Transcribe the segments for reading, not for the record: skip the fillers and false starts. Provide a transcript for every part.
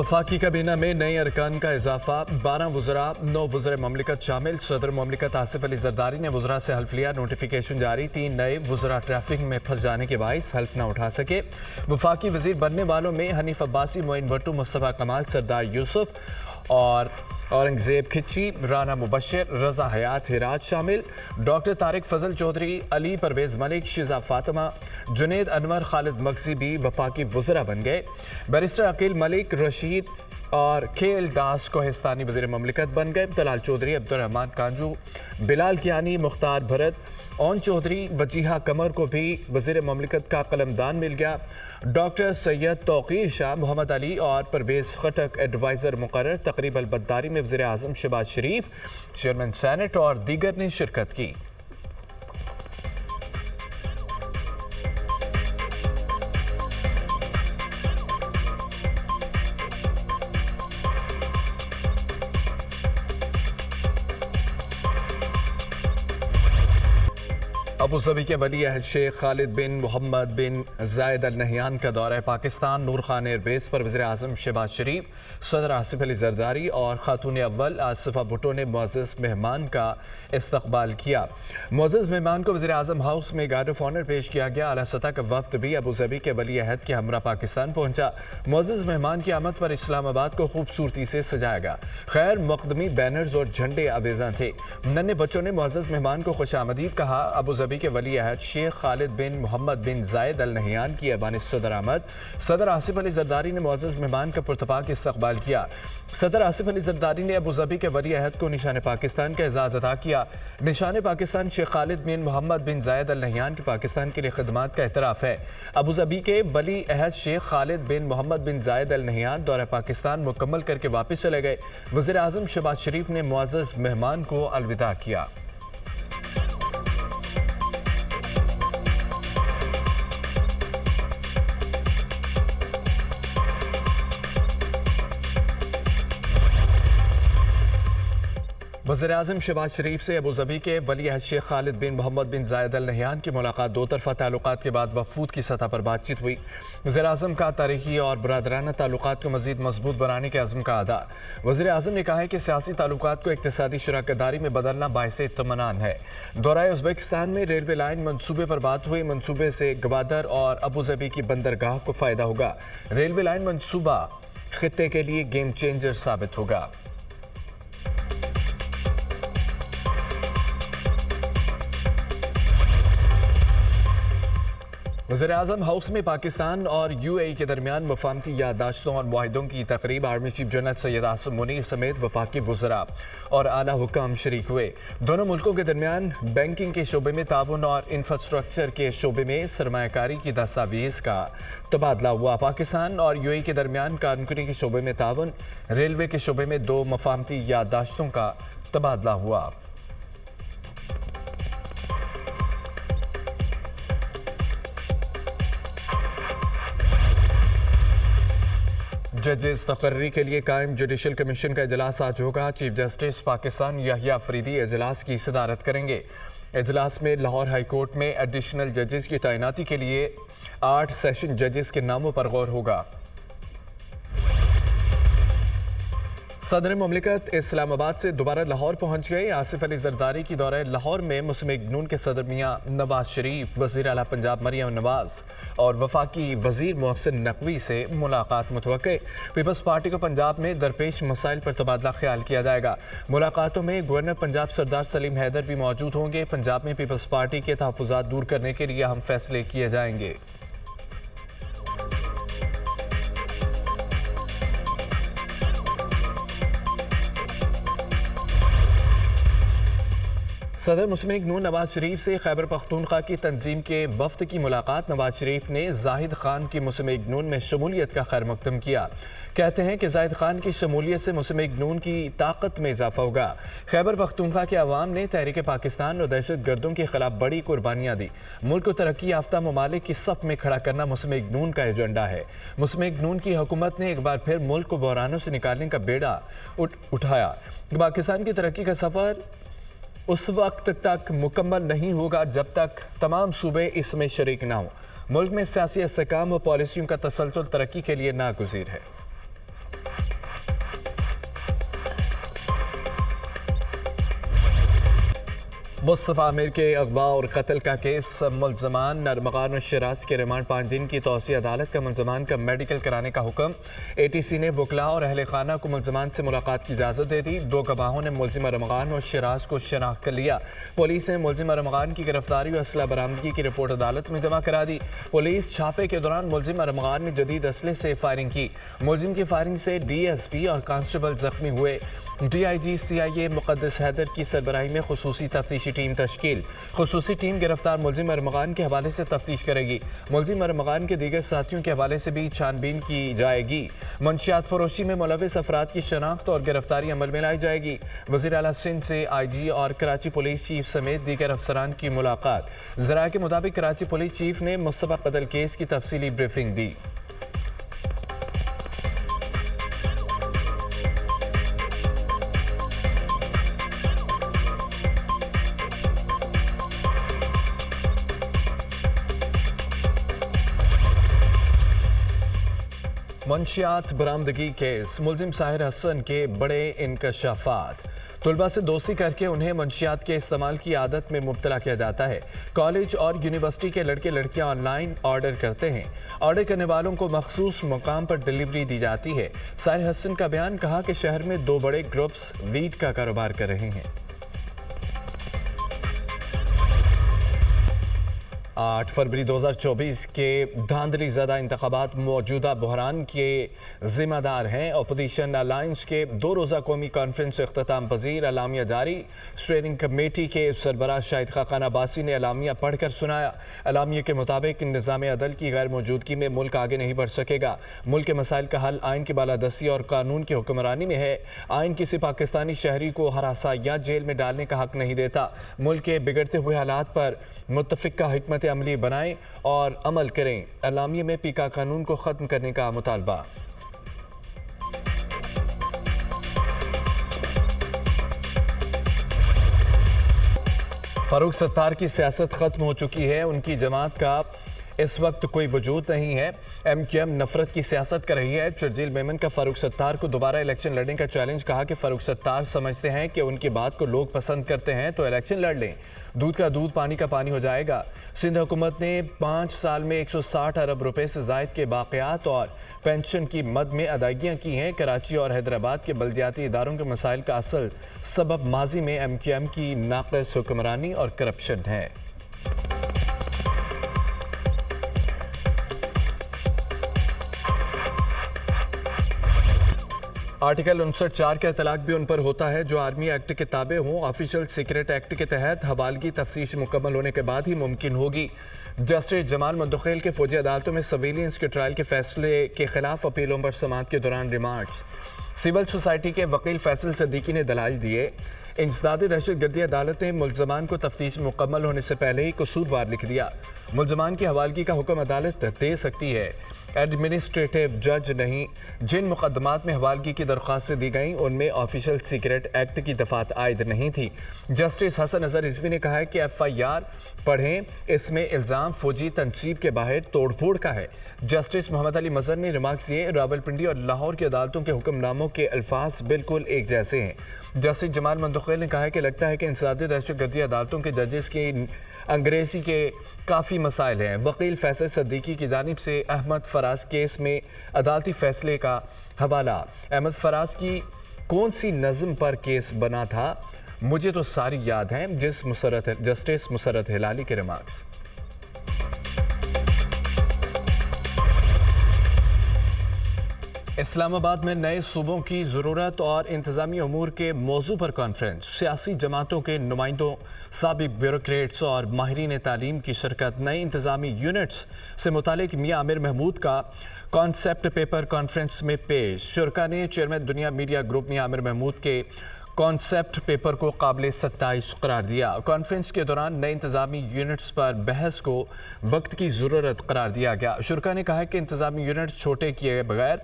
वफाकी काबीना में नए अरकान का इजाफा, 12 वज़रा 9 वज़रे ममलिकत शामिल। सदर ममलिकत आसिफ अली जरदारी ने वज़रा से हल्फ लिया, नोटिफिकेशन जारी। 3 नए वज़रा ट्रैफिक में फंस जाने के बाइस हल्फ न उठा सके। वफाकी वज़ीर बनने वालों में हनीफ अब्बासी, मोइन भट्टू, मुस्तफ़ा कमाल, सरदार यूसुफ और औरंगजेब खिच्ची, राना मुबशर, रजा हयात हिराज शामिल। डॉक्टर तारिक फजल चौधरी, अली परवेज़ मलिक, शिजा फातिमा, जुनेद अनवर, खालिद मगजी भी वफाकी वज़रा बन गए। बैरिस्टर अकील मलिक, रशीद और के.एल. दास कोहिस्तानी वज़ीर ममलिकत बन गए। तलाल चौधरी, अब्दुर्रहमान कांजू, बिलाल कियानी, मुख्तार भरत, ओन चौधरी, वजीहा कमर को भी वज़ीर ममलिकत का कलमदान मिल गया। डॉक्टर सैयद तौकीर शाह, मोहम्मद अली और परवेज़ खटक एडवाइज़र मुकर्रर। तकरीब अलबद्दारी में वज़ीर आज़म शहबाज शरीफ, चेयरमैन सेनेट और दीगर ने शिरकत की। अबू ज़बी के वली अहद शेख खालिद बिन मोहम्मद बिन जायद अल नहयान का दौरा पाकिस्तान। नूर खान एयरबेस पर वज़ीर आज़म शहबाज शरीफ, सदर आसिफ अली जरदारी और खातून अव्वल आसिफा भुट्टो ने मुअज़्ज़ज़ मेहमान का इस्तकबाल किया। मुअज़्ज़ज़ मेहमान को वज़ीर आज़म हाउस में गार्ड ऑफ ऑनर पेश किया गया। आला सतह का वफ्द भी अबू ज़बी के वली अहद के हमरा पाकिस्तान पहुंचा। मुअज़्ज़ज़ मेहमान की आमद पर इस्लामाबाद को खूबसूरती से सजाया गया। खैर मकदमी बैनर्स और झंडे आवेज़ां थे। नन्हे बच्चों ने मुअज़्ज़ज़ मेहमान को खुशामदीद कहा। अबू ज़बी के वली अहद शेख खालिद बिन मोहम्मद बिन जायद अल नहयान की ऐवान सदर आमद। सदर आसिफ अली जरदारी ने मुअज़्ज़ज़ मेहमान का पुरतपाक इस्तकबाल किया। सदर आसिफ अली जरदारी ने अबू ज़बी के वली अहद को निशान पाकिस्तान का एजाज़ अता किया। निशान पाकिस्तान शेख खालिद बिन मोहम्मद बिन जायद अल नहयान की पाकिस्तान के लिए खिदमात का एतराफ़ है। अबू ज़बी के वली अहद शेख खालिद बिन मोहम्मद बिन जायद अल नहयान दौरा पाकिस्तान मुकम्मल करके वापस चले गए। वज़ीर आज़म शहबाज शरीफ ने मुअज़्ज़ज़ मेहमान को अलविदा किया। वज़ीर आज़म शहबाज शरीफ से अबू ज़बी के वली अहद शेख खालिद बिन मोहम्मद बिन जायद अल नहयान की मुलाकात। दो तरफ़ा ताल्लुकात के बाद वफूद की सतह पर बातचीत हुई। वज़ीर आज़म का तारीखी और बरादराना ताल्लुकात को मज़ीद मजबूत बनाने के अज़्म का अदा। वज़ीर आज़म ने कहा है कि सियासी ताल्लुकात को इक़्तिसादी शराकतदारी में बदलना बाइसे इत्मीनान है। दौरा उज़्बेकिस्तान में रेलवे लाइन मनसूबे पर बात हुई। मनसूबे से गवादर और अबू ज़बी की बंदरगाह को फ़ायदा होगा। रेलवे लाइन मनसूबा खित्ते के लिए गेम चेंजर साबित होगा। वज़ीर आज़म हाउस में पाकिस्तान और UAE के दरमियान मफाहमती याददाश्तों और मुआहिदों की तकरीब। Army chief general Syed Asim Munir समेत वफाकी वज़रा और आला हुकाम शरीक हुए। दोनों मुल्कों के दरमियान बैंकिंग के शोबे में ताउन और इंफ्रास्ट्रक्चर के शोबे में सरमायाकारी की दस्तावेज़ का तबादला हुआ। पाकिस्तान और UAE के दरमियान कारकुनी के शोबे में ताउन, रेलवे के शोबे में 2 मफाहमती याददाश्तों का तबादला हुआ। जजेस तकर्री के लिए कायम जुडिशल कमीशन का इजलास आज होगा। चीफ जस्टिस पाकिस्तान याहिया अफरीदी इजलास की सदारत करेंगे। इजलास में लाहौर हाई कोर्ट में एडिशनल जजेस की तैनाती के लिए 8 सेशन जजेस के नामों पर गौर होगा। सदर ममलिकत इस्लामाबाद से दोबारा लाहौर पहुंच गए। आसिफ अली जरदारी की दौरे लाहौर में मुस्लिम लीग नून के सदर मियां नवाज शरीफ, वज़ीर आला पंजाब मरियम नवाज और वफाकी वज़ीर मोहसिन नकवी से मुलाकात मुतवक्के। पीपल्स पार्टी को पंजाब में दरपेश मसाइल पर तबादला ख्याल किया जाएगा। मुलाकातों में गवर्नर पंजाब सरदार सलीम हैदर भी मौजूद होंगे। पंजाब में पीपल्स पार्टी के तहफ़्फ़ुज़ात दूर करने के लिए अहम फैसले किए जाएंगे। सदर मुस्लिम लीग नून नवाज शरीफ से खैबर पख्तूनख्वा की तंजीम के वफ्द की मुलाकात। नवाज शरीफ ने जाहिद खान की मुस्लिम लीग नून में शमूलियत का खैर मकदम किया। कहते हैं कि जाहिद खान की शमूलियत से मुस्लिम लीग नून की ताकत में इजाफा होगा। खैबर पख्तूनख्वा के अवाम ने तहरीक पाकिस्तान और दहशत गर्दों के खिलाफ बड़ी कुर्बानियाँ दी। मुल्क को तरक्की याफ्ता ममालिक की सफ में खड़ा करना मुस्लिम लीग नून का एजेंडा है। मुस्लिम लीग नून की हुकूमत ने एक बार फिर मुल्क को बहरानों से निकालने का बेड़ा उठाया। पाकिस्तान की तरक्की का सफ़र उस वक्त तक मुकम्मल नहीं होगा जब तक तमाम सूबे इसमें शरीक ना हो। मुल्क में सियासी इस्तेहकाम और पॉलिसियों का तसलसल तरक्की के लिए नागुज़ीर है। मुस्तफ़ा आमिर के अगवा और कत्ल का केस, मुल्ज़मान अरमगान और शिराज के रिमांड 5 दिन की तौसी। अदालत का मुल्ज़मान का मेडिकल कराने का हुक्म। ATC ने वकला और अहले खाना को मुल्ज़मान से मुलाकात की इजाज़त दे दी। 2 गवाहों ने मुल्ज़िम अरमगान और शिराज को शनाख्त कर लिया। पुलिस ने मुल्ज़िम अरमगान की गिरफ्तारी और असला बरामदगी की रिपोर्ट अदालत में जमा करा दी। पुलिस छापे के दौरान मुल्ज़िम अरमगान ने जदीद असले से फायरिंग की। मुल्ज़िम की फायरिंग से DSP और कांस्टेबल जख्मी हुए। DIG CIA मुक़द्दस हैदर की सरबराही में खुसूसी तफ्तीशी टीम तश्कील। खुसूसी टीम गिरफ्तार मुल्ज़िम अरमगान के हवाले से तफ्तीश करेगी। मुल्ज़िम अरमगान के दीगर साथियों के हवाले से भी छानबीन की जाएगी। मंशियात फरोशी में मुलविस अफराद की शनाख्त और गिरफ्तारी अमल में लाई जाएगी। वज़ीर आला सिंध से IG और कराची पुलिस चीफ समेत दीगर अफसरान की मुलाकात। ज़राए के मुताबिक कराची पुलिस चीफ ने मुस्तफ़ा कत्ल केस की तफसीली ब्रीफिंग दी। मंशियात बरामदगी केस, मुल्ज़िम साहिर हसन के बड़े इंकशाफात। तुलबा से दोस्ती करके उन्हें मंशियात के इस्तेमाल की आदत में मुब्तला किया जाता है। कॉलेज और यूनिवर्सिटी के लड़के लड़कियां ऑनलाइन ऑर्डर करते हैं। ऑर्डर करने वालों को मखसूस मुकाम पर डिलीवरी दी जाती है। साहिर हसन का बयान, कहा कि शहर में 2 बड़े ग्रुप्स वीट का कारोबार कर रहे हैं। 8 फरवरी 2024 के धांधली ज़दा इंतखाबात मौजूदा बहरान के ज़िम्मेदार हैं। अपोजिशन अलायंस के 2 रोज़ा कौमी कॉन्फ्रेंस इख्तिताम पजीर, अलामिया जारी। स्टेयरिंग कमेटी के सरबराह शाहिद खाकान अब्बासी ने अलामिया पढ़कर सुनाया। अलामिया के मुताबिक निज़ाम अदल की गैर मौजूदगी में मुल्क आगे नहीं बढ़ सकेगा। मुल्क के मसाइल का हल आइन की बालादस्ती और कानून की हुक्मरानी में है। आइन किसी पाकिस्तानी शहरी को हरासा या जेल में डालने का हक नहीं देता। मुल्क के बिगड़ते हुए हालात पर मुत्तफ़िक़ा हिकमत अमली बनाएं और अमल करें। अलामिया में पीका कानून को ख़त्म करने का मुतालबा। फारूक सत्तार की सियासत ख़त्म हो चुकी है। उनकी जमात का इस वक्त कोई वजूद नहीं है। MQM नफरत की सियासत कर रही है। शर्जील मेमन का फारूक सत्तार को दोबारा इलेक्शन लड़ने का चैलेंज। कहा कि फारूक सत्तार समझते हैं कि उनकी बात को लोग पसंद करते हैं तो इलेक्शन लड़ लें, दूध का दूध पानी का पानी हो जाएगा। सिंध हुकूमत ने 5 साल में 160 अरब रुपए से जायद के बाक़ियात और पेंशन की मद में अदायगियाँ की हैं। कराची और हैदराबाद के बल्दियाती इदारों के मसाइल का असल सबब माजी में MQM की नाक़िस हुक्मरानी और करप्शन है। आर्टिकल 59(4) का इतलाक भी उन पर होता है जो आर्मी एक्ट के ताबे हों। ऑफिशियल सीक्रेट एक्ट के तहत हवालगी तफ्तीश मुकम्मल होने के बाद ही मुमकिन होगी। जस्टिस जमाल मुंतखिल के फौजी अदालतों में सर्विलेंस के ट्रायल के फैसले के खिलाफ अपीलों पर समाअत के दौरान रिमांड्स। सिविल सोसाइटी के वकील फैसल सदीकी ने दलाइल दिए। इंसदादी दहशतगर्दी अदालत ने मुल्ज़मान को तफ्तीश मुकम्मल होने से पहले ही कसूरवार लिख दिया। मुल्ज़मान की हवालगी का हुक्म अदालत दे सकती है, एडमिनिस्ट्रेटिव जज नहीं। जिन मुकदमात में हवालगी की दरख्वास्तें दी गईं उनमें ऑफिशियल सीक्रेट एक्ट की दफात आयद नहीं थी। जस्टिस हसन अजहर रिजवी ने कहा है कि FIR पढ़ें, इसमें इल्ज़ाम फौजी तनसीब के बाहर तोड़फोड़ का है। जस्टिस मोहम्मद अली मजहर ने रिमार्क्स दिए, रावलपिंडी और लाहौर की अदालतों के हुक्मनामों के अल्फाज बिल्कुल एक जैसे हैं। जस्टिस जमाल मुंतखिल ने कहा है कि लगता है कि इंसदादी दहशतगर्दी अदालतों के जजेस की अंग्रेज़ी के काफ़ी मसाइल हैं। वकील फैसल सदीकी की जानिब से अहमद फराज केस में अदालती फैसले का हवाला। अहमद फराज की कौन सी नज़म पर केस बना था, मुझे तो सारी याद हैं। जस्टिस मुसरत हिलाली के रिमार्क्स। इस्लामाबाद में नए सूबों की ज़रूरत और इंतज़ामी अमूर के मौजू पर कॉन्फ्रेंस। सियासी जमातों के नुमाइंदों, साबिक ब्यूरोक्रेट्स और माहिरीन तालीम की शिरकत। नई इंतज़ामी यूनिट्स से मुतालिक मियां आमिर महमूद का कॉन्सेप्ट पेपर कॉन्फ्रेंस में पेश। शुरका ने चेयरमैन दुनिया मीडिया ग्रुप मियां आमिर महमूद के कॉन्सेप्ट पेपर को काबिल सत्ताइश करार दिया। कॉन्फ्रेंस के दौरान नए इंतज़ामी यूनिट्स पर बहस को वक्त की ज़रूरत करार दिया गया। शुरका ने कहा कि इंतज़ामी यूनिट्स छोटे किए बगैर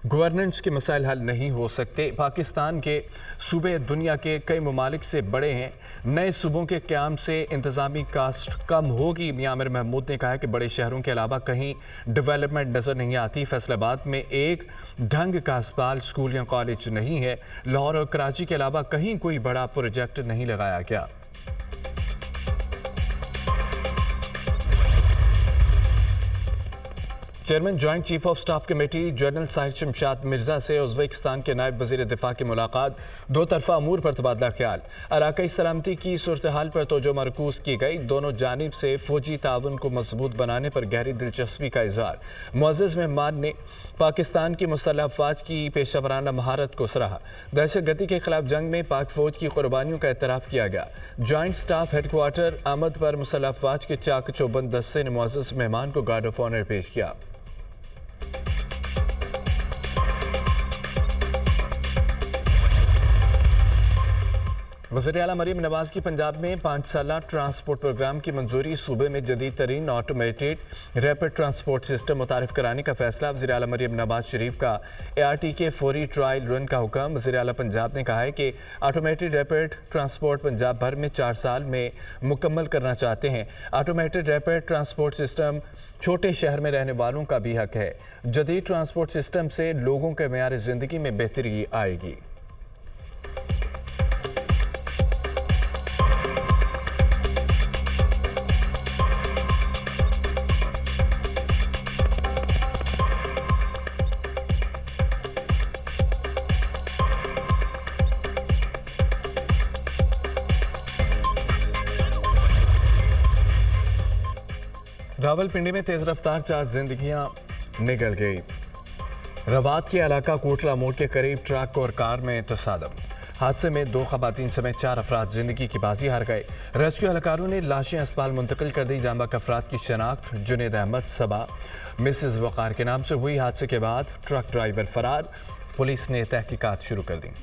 गवर्नेंस के मसाइल हल नहीं हो सकते। पाकिस्तान के सूबे दुनिया के कई ममालिक से बड़े हैं। नए सूबों के क़याम से इंतज़ामी कास्ट कम होगी। मियां आमिर महमूद ने कहा कि बड़े शहरों के अलावा कहीं डेवलपमेंट नज़र नहीं आती। फैसलाबाद में एक ढंग का अस्पताल, स्कूल या कॉलेज नहीं है। लाहौर और कराची के अलावा कहीं कोई बड़ा प्रोजेक्ट नहीं लगाया गया। Chairman joint chief of staff committee general Sahir Shamshad Mirza से उज़्बेकिस्तान के नायब वज़ीर दिफा की मुलाकात, दो तरफा अमूर पर तबादला ख्याल, अराकाई सलामती की सूरत हाल पर तवज्जो मरकूज की गई। दोनों जानिब से फौजी ताउन को मजबूत बनाने पर गहरी दिलचस्पी का इजहार। मुअज़्ज़ज़ मेहमान ने पाकिस्तान की मुसल्लह अफ़वाज की पेशा वराना महारत को सराहा। दहशतगर्दी के खिलाफ जंग में पाक फौज की कुर्बानियों का एतराफ़ किया गया। जॉइंट स्टाफ हेडक्वार्टर आमद पर मुसल्लह अफ़वाज के चाक चौबंद दस्ते ने मुअज़्ज़ज़ मेहमान को गार्ड ऑफ ऑनर पेश किया। वज़ीर आला मरीम नवाज की पंजाब में 5 साला ट्रांसपोर्ट प्रोग्राम की मंजूरी। सूबे में जदीद तरीन ऑटोमेटेड रैपिड ट्रांसपोर्ट सिस्टम मुतारिफ कराने का फैसला। वज़ीर आला मरीम नवाज शरीफ का ART के फौरी ट्रायल रन का हुक्म। वज़ीर आला पंजाब ने कहा है कि ऑटोमेटेड रैपिड ट्रांसपोर्ट पंजाब भर में 4 साल में मुकम्मल करना चाहते हैं। ऑटोमेटेड रैपिड ट्रांसपोर्ट सिस्टम छोटे शहर में रहने वालों का भी हक है। जदीद ट्रांसपोर्ट सिस्टम से लोगों के मेयार ज़िंदगी में बेहतरी आएगी। रावलपिंडी में तेज रफ्तार 4 जिंदगियां निकल गई। रवात के इलाका कोटला मोड़ के करीब ट्रक और कार में तसादम। हादसे में 2 खवातीन समेत 4 अफराद जिंदगी की बाजी हार गए। रेस्क्यू एहलकारों ने लाशें अस्पताल मुंतकिल कर दी। जांबाक अफराद की शनाख्त जुनेद अहमद सबा मिसेज वकार के नाम से हुई। हादसे के बाद ट्रक ड्राइवर फरार। पुलिस ने तहकीकात शुरू कर दी।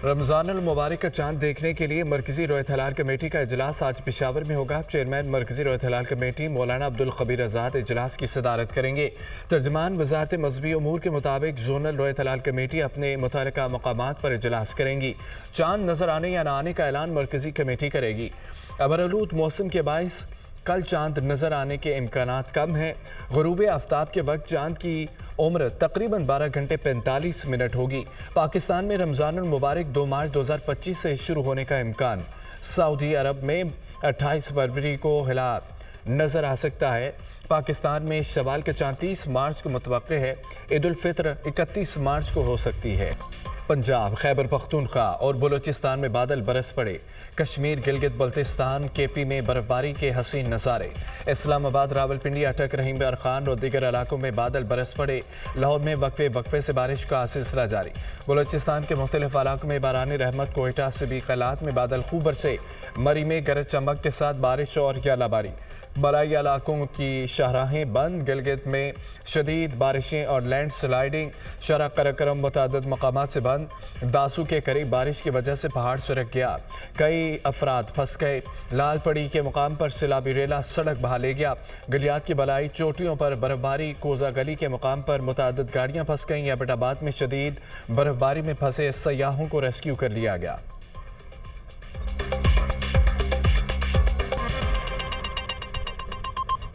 रमज़ानुल मुबारक का चांद देखने के लिए मरकजी रोयत हलाल कमेटी का इजलास आज पेशावर में होगा। चेयरमैन मरकजी रोयत हलाल कमेटी मौलाना अब्दुल खबीर आज़ाद इजलास की सदारत करेंगे। तर्जमान वजारत मजहबी उमूर के मुताबिक जोनल रोयत हलाल कमेटी अपने मुतल्लिका मकामात पर इजलास करेंगी। चांद नजर आने या न आने का ऐलान मरकजी कमेटी करेगी। अबरआलूद मौसम के बाइस कल चांद नज़र आने के इम्कानात कम हैं। गुरूब आफ्ताब के वक्त चांद की उम्र तकरीबन 12 घंटे 45 मिनट होगी। पाकिस्तान में रमज़ानुल मुबारक 2 मार्च 2025 से शुरू होने का इम्कान। सऊदी अरब में 28 फरवरी को हिलाल नज़र आ सकता है। पाकिस्तान में शवाल के चांद 30 मार्च को मुतवक्के है। ईद उल फित्र 31 मार्च को हो सकती है। पंजाब, खैबर पख्तूनख्वा और बलूचिस्तान में बादल बरस पड़े। कश्मीर, गिलगित बल्तिस्तान, KP में बर्फबारी के हसीन नज़ारे। इस्लामाबाद, रावलपिंडी, अटक, रहीम बयार खान और दीगर इलाकों में बादल बरस पड़े। लाहौर में वक्फे से बारिश का सिलसिला जारी। बलूचिस्तान के मुख्तलिफ इलाकों में बारानी रहमत। कोयटा से भी कलात में बादल खूब बरसे। मरी में गरज चमक के साथ बारिश और यालाबारी। बलाई इलाकों की शाहराहें बंद। गिलगित में शदीद बारिशें और लैंड स्लाइडिंग। शरा करकरम मुतादिद मकामात से बंद। दासू के करीब बारिश की वजह से पहाड़ सुरक गया। कई अफराद फंस गए। लालपड़ी के मुकाम पर सिलाबी रेला सड़क बहा ले गया। गलियात की बलाई चोटियों पर बर्फबारी। कोजा गली के मुकाम पर मुतादिद गाड़ियाँ फंस गईं। एबटाबाद में शदीद बर्फबारी में फंसे सयाहों को रेस्क्यू कर लिया गया।